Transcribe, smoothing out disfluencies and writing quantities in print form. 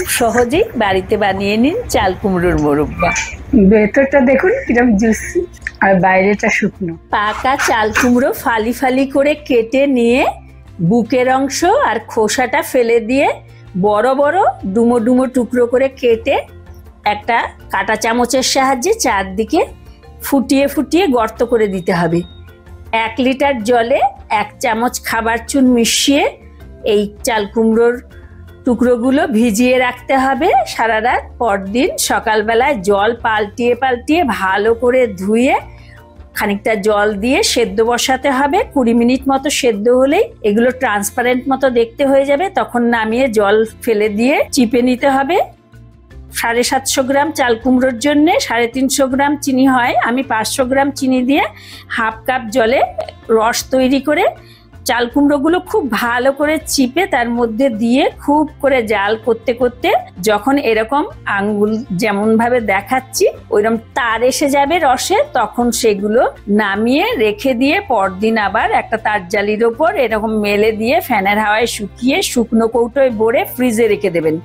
খুব সহজেই বাড়িতে বানিয়ে নিন চাল কুমড়োর মোরব্বা। ভেতরটা দেখুন কিরকম জুসি আর বাইরেটা শুকনো। পাকা চাল কুমড়ো ফালি ফালি করে কেটে নিয়ে বুকের অংশ আর খোসাটা ফেলে দিয়ে বড় বড় ডুমো ডুমো টুকরো করে কেটে একটা কাঁটা চামচের সাহায্যে চারদিকে ফুটিয়ে ফুটিয়ে গর্ত করে দিতে হবে। 1 লিটার জলে 1 চামচ খাবার চুন মিশিয়ে এই চাল কুমড়োর টুকরোগুলো ভিজিয়ে রাখতে হবে সারা রাত। পরদিন সকালবেলায় জল পাল্টিয়ে পাল্টিয়ে ভালো করে ধুয়ে খানিকটা জল দিয়ে সেদ্ধ বসাতে হবে। 20 মিনিট মতো সেদ্ধ হলেই এগুলো ট্রান্সপারেন্ট মতো দেখতে হয়ে যাবে, তখন নামিয়ে জল ফেলে দিয়ে চিপে নিতে হবে। 750 গ্রাম চাল কুমড়োর জন্য 350 গ্রাম চিনি হয়। আমি 500 গ্রাম চিনি দিয়ে 1/2 কাপ জলে রস তৈরি করে চাল কুমড়োগুলো খুব ভালো করে চিপে তার মধ্যে দিয়ে খুব করে জাল করতে করতে যখন এরকম আঙ্গুল যেমন ভাবে দেখাচ্ছি ওইরকম তার এসে যাবে রসে, তখন সেগুলো নামিয়ে রেখে দিয়ে পরদিন আবার একটা তার জালির ওপর এরকম মেলে দিয়ে ফ্যানের হাওয়ায় শুকিয়ে শুকনো কৌটোয় ভরে ফ্রিজে রেখে দেবেন।